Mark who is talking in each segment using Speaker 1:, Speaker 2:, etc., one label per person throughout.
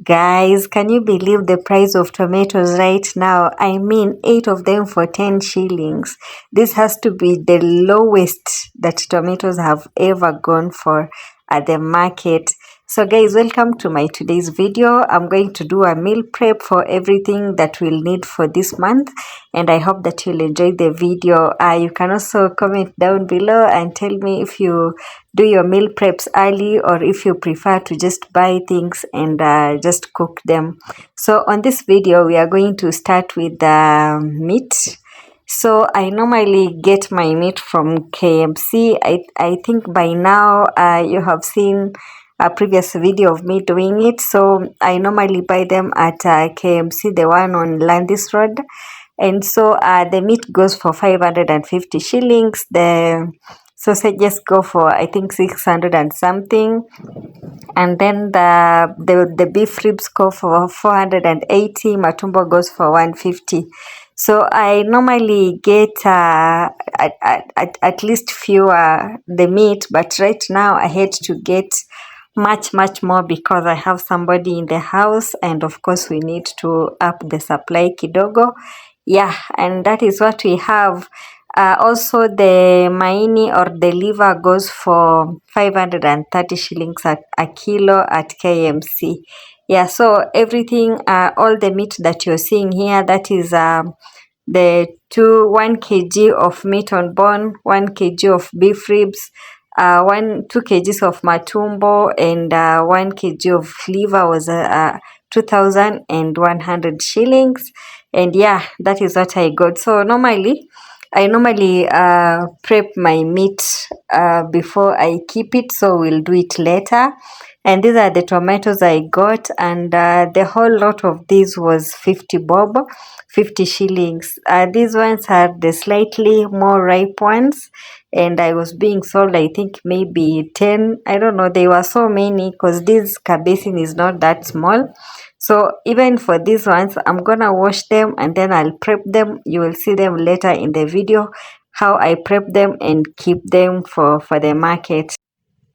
Speaker 1: Guys, can you believe the price of tomatoes right now? I mean, 8 of them for 10 shillings. This has to be the lowest that tomatoes have ever gone for at the market. So guys, welcome to my today's video. I'm going to do a meal prep for everything that we'll need for this month, and I hope that you'll enjoy the video. You can also comment down below and tell me if you do your meal preps early or if you prefer to just buy things and just cook them. So on this video, we are going to start with the meat. So I normally get my meat from KFC. I think by now you have seen a previous video of me doing it. So I normally buy them at KFC, the one on Landis Road. And so the meat goes for 550 shillings. The sausages go for I think 600 and something. And then the beef ribs go for 480. Matumbo goes for 150. So I normally get at least fewer the meat, but right now I had to get much more because I have somebody in the house, and of course we need to up the supply kidogo. Yeah, and that is what we have. Also the maini or the liver goes for 530 shillings a kilo at KMC. Yeah, so everything, all the meat that you're seeing here, that is the 1 kg of meat on bone, 1 kg of beef ribs, 2 kgs of matumbo, and 1 kg of liver was 2,100 shillings. And yeah, that is what I got. So I normally prep my meat before I keep it, so we'll do it later. And these are the tomatoes I got, and the whole lot of these was 50 bob, 50 shillings. These ones are the slightly more ripe ones, and I was being sold I think maybe 10. I don't know, there were so many because this basin is not that small. So even for these ones, I'm gonna wash them and then I'll prep them. You will see them later in the video, how I prep them and keep them for the market.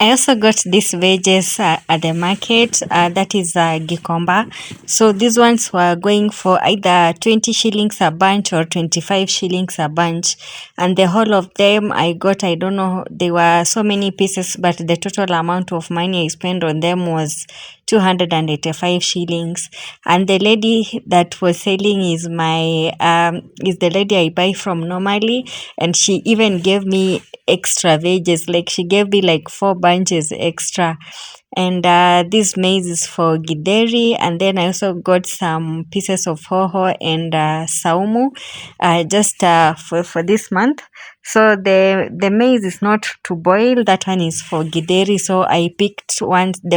Speaker 1: I also got these veggies at the market, that is gikomba. So these ones were going for either 20 shillings a bunch or 25 shillings a bunch. And the whole of them I got, I don't know, there were so many pieces, but the total amount of money I spent on them was 285 shillings. And the lady that was selling is the lady I buy from normally, and she even gave me extra veggies, like she gave me like 4 bunches extra. And this maize is for githeri, and then I also got some pieces of hoho and saumu just for this month. So the maize is not to boil, that one is for githeri, so I picked the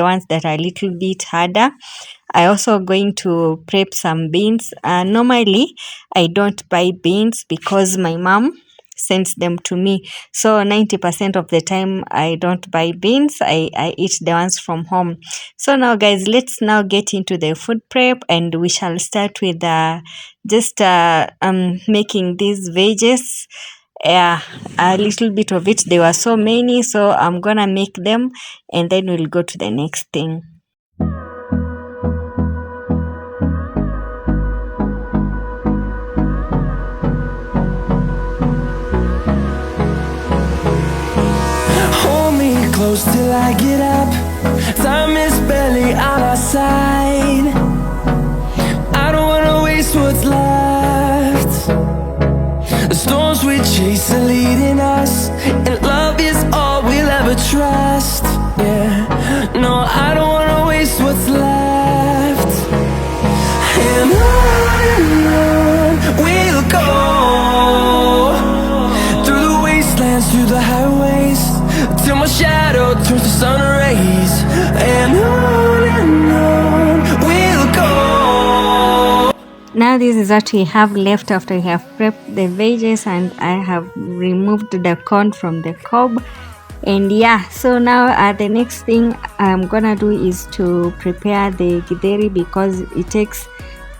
Speaker 1: ones that are a little bit harder. I also going to prep some beans. Normally I don't buy beans because my mom sends them to me, so 90% of the time I don't buy beans. I eat the ones from home. So now guys, let's now get into the food prep, and we shall start with just making these veggies. Yeah, a little bit of it. There were so many, so I'm gonna make them and then we'll go to the next thing.
Speaker 2: Close till I get up. Time is barely on our side. I don't wanna waste what's left. The storms we chase are leading us, and love is all we'll ever trust. Yeah, no, I don't wanna waste what's left. And on we'll go, through the wastelands, through the highways, till my shadow turns to sun rays. And on we'll go.
Speaker 1: Now this is what we have left after we have prepped the veggies, and I have removed the corn from the cob. And yeah, so now the next thing I'm gonna do is to prepare the githeri, because it takes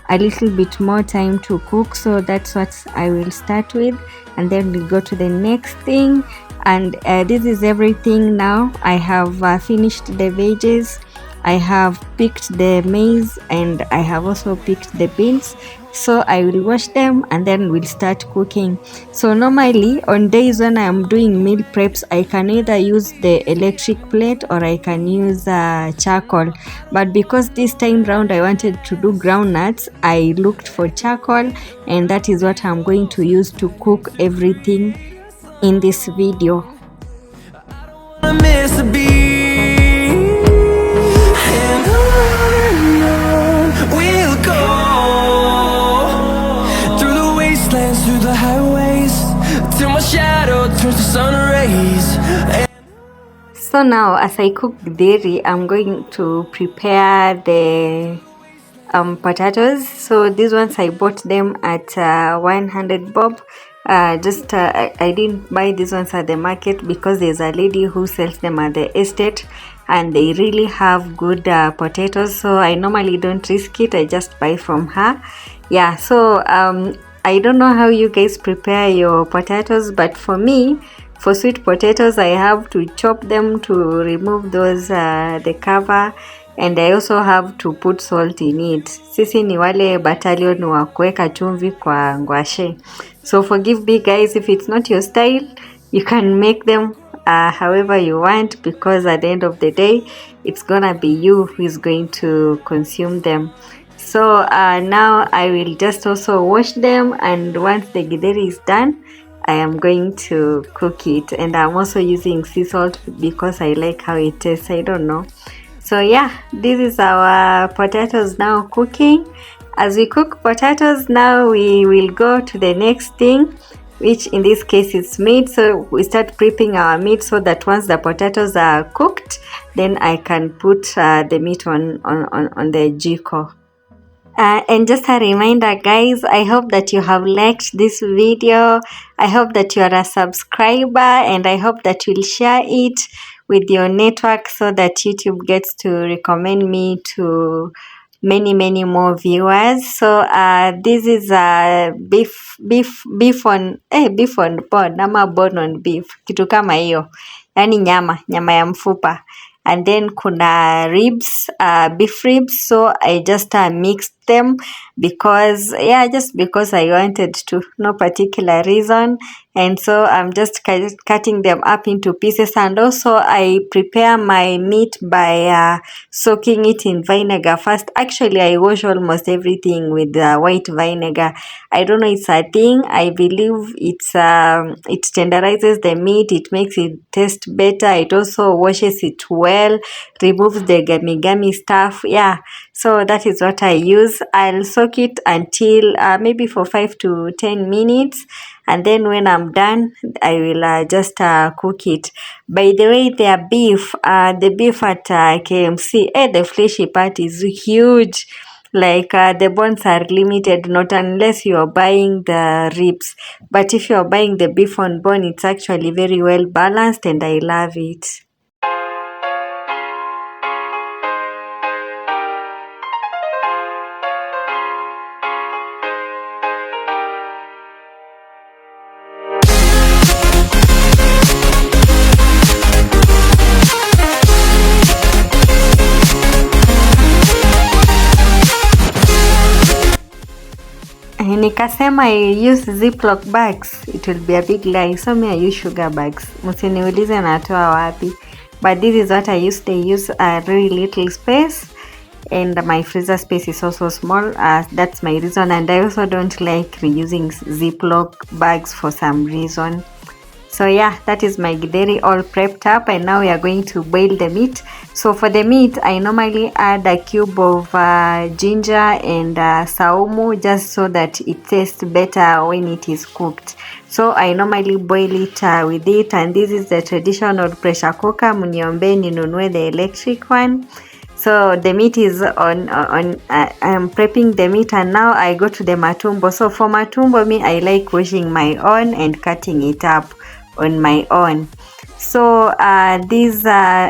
Speaker 1: a little bit more time to cook. So that's what I will start with, and then we'll go to the next thing. And this is everything now. I have finished the veggies. I have picked the maize and I have also picked the beans. So I will wash them and then we'll start cooking. So normally on days when I'm doing meal preps, I can either use the electric plate or I can use charcoal. But because this time round I wanted to do groundnuts, I looked for charcoal, and that is what I'm going to use to cook everything in this video.
Speaker 2: I miss a beat, and on we'll go, through the wastelands, through the highways, till my shadow turns to sun rays.
Speaker 1: So now as I cook githeri, I'm going to prepare the potatoes. So these ones I bought them at 100 bob. I didn't buy these ones at the market because there's a lady who sells them at the estate and they really have good potatoes, so I normally don't risk it. I just buy from her. Yeah, so I don't know how you guys prepare your potatoes, but for me, for sweet potatoes, I have to chop them to remove those the cover, and I also have to put salt in it. Sisi ni wale battalion wa kuweka chumvi kwa ngwashe. So forgive me guys if it's not your style. You can make them however you want, because at the end of the day, it's gonna be you who is going to consume them. So now I will just also wash them, and once the githeri is done, I am going to cook it. And I'm also using sea salt because I like how it tastes. I don't know. So yeah, this is our potatoes now cooking. As we cook potatoes, now we will go to the next thing, which in this case is meat. So we start prepping our meat so that once the potatoes are cooked, then I can put the meat on the jiko. And just a reminder guys, I hope that you have liked this video. I hope that you are a subscriber, and I hope that you'll share it with your network so that YouTube gets to recommend me to many more viewers. So this is beef on bone ama bone on beef, kitu kama hiyo, yani nyama ya mfupa. And then kuna ribs, beef ribs. So I just mixed them because I wanted to, no particular reason. And so I'm just cutting them up into pieces. And also I prepare my meat by soaking it in vinegar first. Actually, I wash almost everything with white vinegar. I don't know, it's a thing. I believe it tenderizes the meat. It makes it taste better. It also washes it well, removes the gummy stuff. Yeah, so that is what I use. I'll soak it until maybe for 5 to 10 minutes. And then when I'm done, I will just cook it. By the way, the beef at KMC, the fleshy part is huge. Like the bones are limited, not unless you are buying the ribs. But if you are buying the beef on bone, it's actually very well balanced, and I love it. Nikasema I use Ziploc bags, it will be a big lie. So me I use sugar bags. Msiniulize natoa wapi. But this is what I use. They use a really little space, and my freezer space is also small. That's my reason. And I also don't like reusing Ziploc bags for some reason. So yeah, that is my githeri all prepped up, and now we are going to boil the meat. So for the meat, I normally add a cube of ginger and saumu, just so that it tastes better when it is cooked. So I normally boil it with it, and this is the traditional pressure cooker. Mniombe ninunue the electric one. So the meat is on I'm prepping the meat, and now I go to the matumbo. So for matumbo, I like washing my own and cutting it up on my own. So this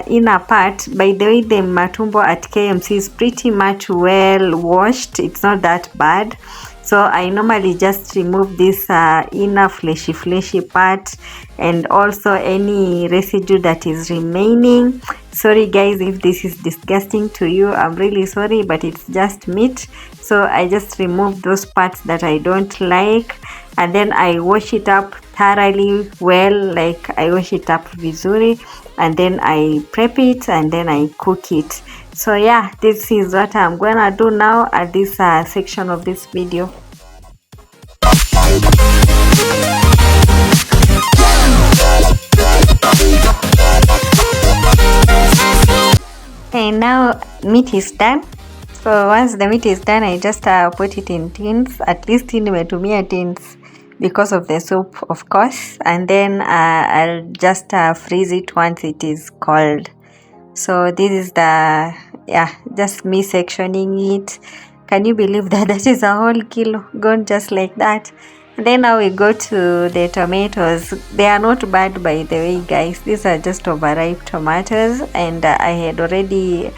Speaker 1: inner part, by the way, the matumbo at KMC is pretty much well washed. It's not that bad. So I normally just remove this inner fleshy part and also any residue that is remaining. Sorry guys if this is disgusting to you, I'm really sorry, but it's just meat. So I just remove those parts that I don't like, and then I wash it up thoroughly well, like I wash it up vizuri, and then I prep it and then I cook it. So yeah, this is what I'm gonna do now at this section of this video. Okay, now meat is done. So once the meat is done, I just put it in tins. At least nimetumia tins because of the soup, of course, and then I'll just freeze it once it is cold. So this is the, yeah, just me sectioning it. Can you believe that that is a whole kilo gone just like that? And then now we go to the tomatoes. They are not bad, by the way, guys. These are just overripe tomatoes, and I had already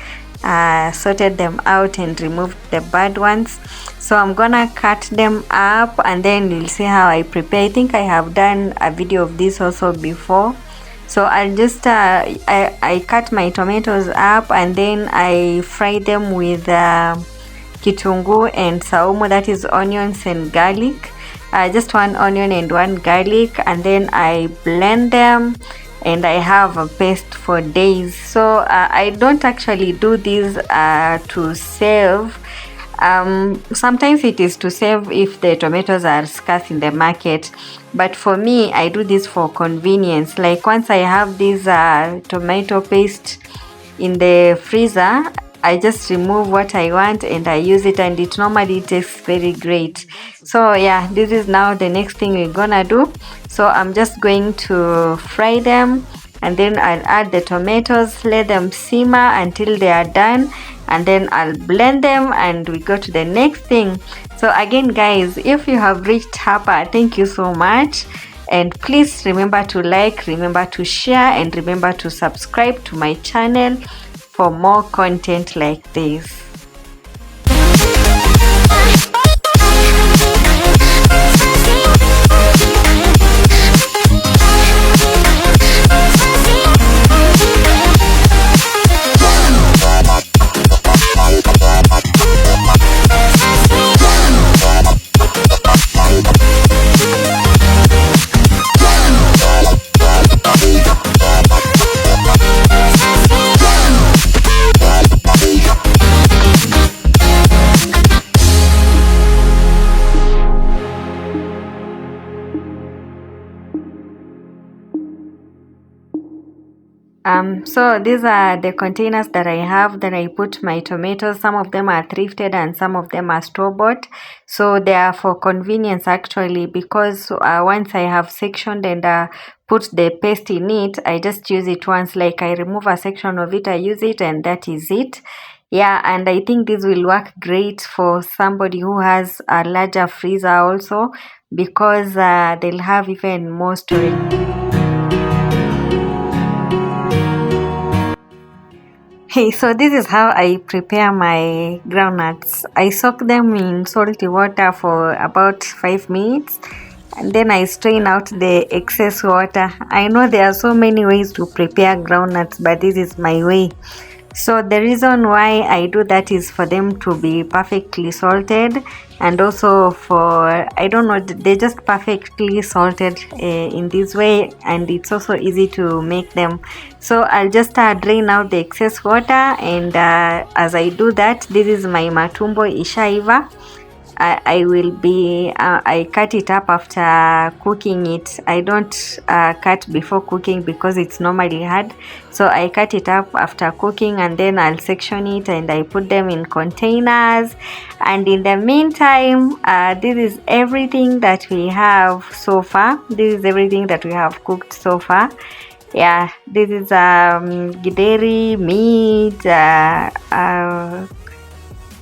Speaker 1: sorted them out and removed the bad ones. So I'm gonna cut them up and then you'll see how I prepare. I think I have done a video of this also before. So I'll just I cut my tomatoes up and then I fry them with kitungu and saumu, that is onions and garlic. Just one onion and one garlic, and then I blend them and I have a paste for days. So I don't actually do this to save. Sometimes it is to save if the tomatoes are scarce in the market, but for me I do this for convenience. Like once I have this tomato paste in the freezer, I just remove what I want and I use it, and it normally tastes very great. So yeah, this is now the next thing we're gonna do. So I'm just going to fry them and then I'll add the tomatoes, let them simmer until they are done, and then I'll blend them and we go to the next thing. So again guys, if you have reached Hapa, thank you so much, and please remember to like, remember to share, and remember to subscribe to my channel for more content like this. So these are the containers that I have that I put my tomatoes. Some of them are thrifted and some of them are store-bought. So they are for convenience actually, because once I have sectioned and put the paste in it, I just use it once. Like I remove a section of it, I use it, and that is it. Yeah, and I think this will work great for somebody who has a larger freezer also, because they'll have even more storage. Hey, so this is how I prepare my groundnuts. I soak them in salty water for about 5 minutes and then I strain out the excess water. I know there are so many ways to prepare groundnuts, but this is my way. So the reason why I do that is for them to be perfectly salted, and also for, I don't know, they're just perfectly salted in this way, and it's also easy to make them. So I'll just drain out the excess water, and as I do that, this is my matumbo ishaiva. I will be I cut it up after cooking it. I don't cut before cooking because it's normally hard, so I cut it up after cooking and then I'll section it and I put them in containers. And in the meantime, this is everything that we have so far. This is everything that we have cooked so far. Yeah, this is githeri, meat,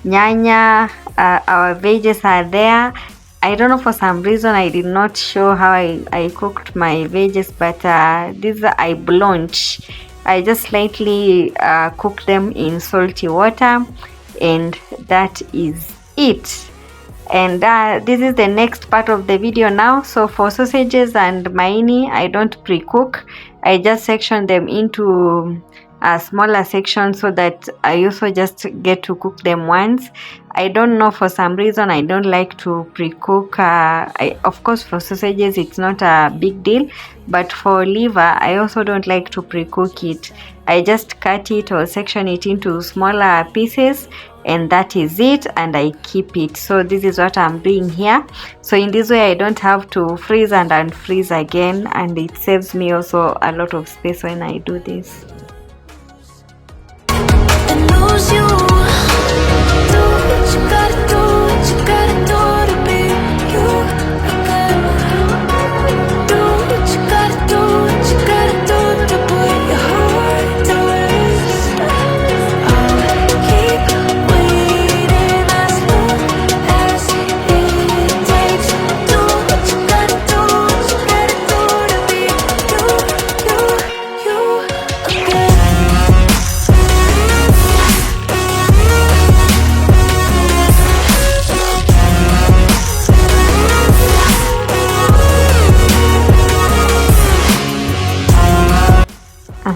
Speaker 1: nyanya, our veggies are there. I don't know, for some reason I did not show how I cooked my veggies, but these I blanch. I just slightly cooked them in salty water, and that is it. And this is the next part of the video now. So for sausages and maini, I don't pre-cook. I just section them into a smaller section so that I also just get to cook them once. I don't know, for some reason I don't like to pre-cook. Of course for sausages it's not a big deal, but for liver I also don't like to pre-cook it. I just cut it or section it into smaller pieces, and that is it, and I keep it. So this is what I'm doing here. So in this way I don't have to freeze and unfreeze again, and it saves me also a lot of space when I do this.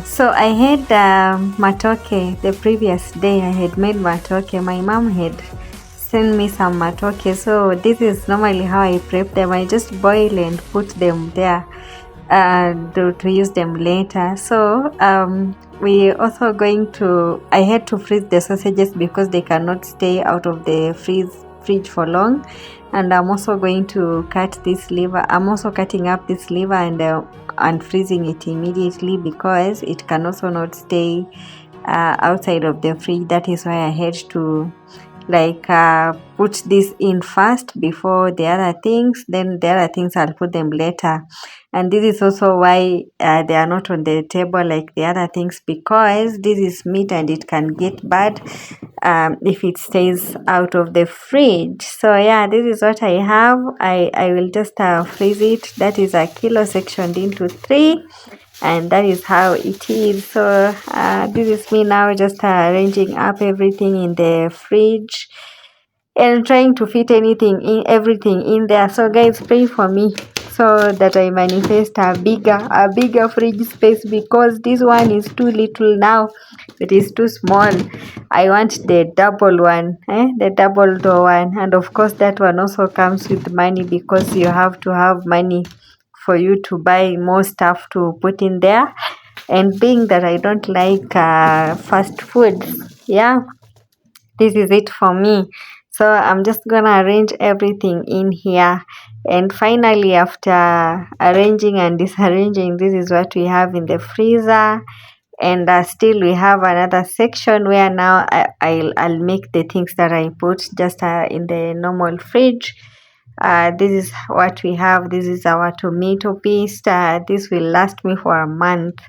Speaker 1: So I had matoke the previous day. I had made matoke. My mom had sent me some matoke. So this is normally how I prep them. I just boil and put them there to use them later. So we also going to, I had to freeze the sausages because they cannot stay out of the fridge for long. And I'm also going to cut this liver. I'm also cutting up this liver and freezing it immediately because it can also not stay outside of the fridge. That is why I had to put this in first before the other things. Then the other things I'll put them later. And this is also why they are not on the table like the other things, because this is meat and it can get bad if it stays out of the fridge. So yeah, this is what I have. I will just freeze it. That is a kilo sectioned into 3, and that is how it is. So this is me now just arranging up everything in the fridge and trying to fit everything in there. So guys, pray for me so that I manifest a bigger fridge space, because this one is too little now. It is too small. I want the double one, the double door one. And of course that one also comes with money, because you have to have money for you to buy more stuff to put in there. And being that I don't like fast food, yeah, this is it for me. So I'm just gonna arrange everything in here, and finally after arranging and disarranging, this is what we have in the freezer. And still we have another section where now I'll make the things that I put just in the normal fridge. This is what we have. This is our tomato paste. This will last me for a month.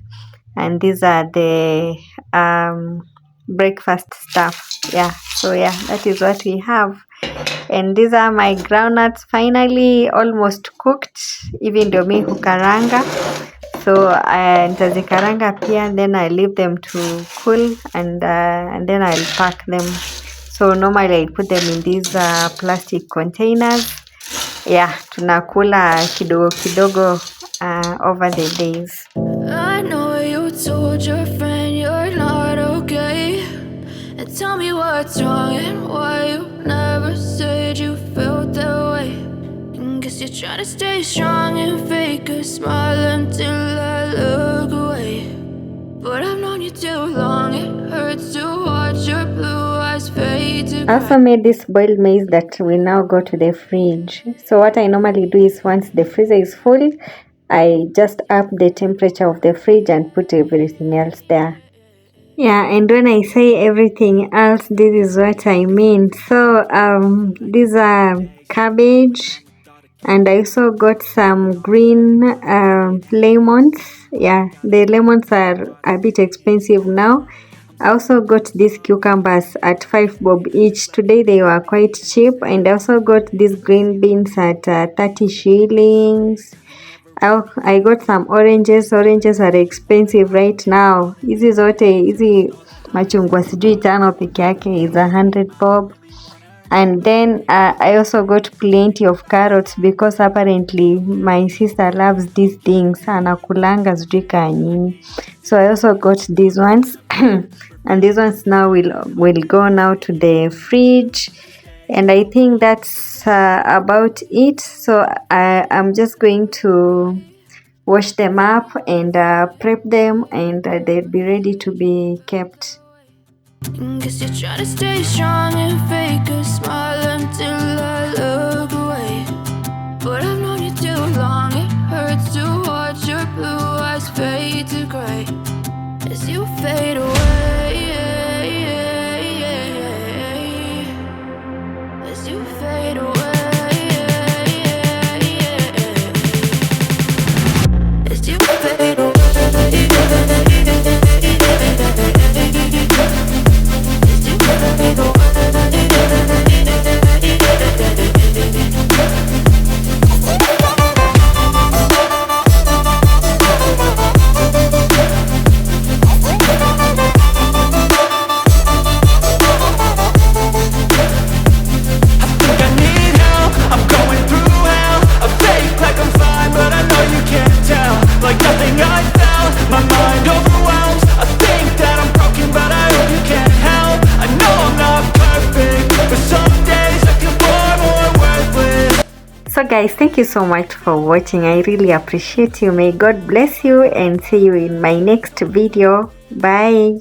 Speaker 1: And these are the breakfast stuff. Yeah, so yeah, that is what we have. And these are my groundnuts, finally almost cooked, even though me hukaranga. So nitazikaranga pia, and then I leave them to cool, and then I'll pack them. So normally I put them in these plastic containers. Yeah, tunakula kidogo kidogo over the days.
Speaker 2: I know you told your friend you're not okay, and tell me what's wrong and why you never said you felt that way. And guess you're trying to stay strong and fake a smile until I look away. But I've known you too long, it hurts to watch your blue eyes fade to
Speaker 1: I also made this boiled maize that will now go to the fridge. So what I normally do is, once the freezer is full, I just up the temperature of the fridge and put everything else there. Yeah, and when I say everything else, this is what I mean. So these are cabbage, and I also got some green lemons. Yeah, the lemons are a bit expensive now. I also got these cucumbers at 5 bob each. Today they were quite cheap. And I also got these green beans at 30 shillings. I got some oranges. Oranges are expensive right now. Hizi machungwa sijui tano peke yake is 100 bob. And then I also got plenty of carrots because apparently my sister loves these things, anakulanga sijui kaa nini. So I also got these ones and these ones now will go now to the fridge, and I think that's about it. So I'm just going to wash them up and prep them, and they'll be ready to be kept.
Speaker 2: Guess you're trying to stay strong and fake a smile until I look away. But I've known you too long, it hurts to watch your blue eyes fade to gray as you fade away. As you fade away. As you fade away.
Speaker 1: So guys, thank you so much for watching. I really appreciate you. May God bless you and see you in my next video. Bye.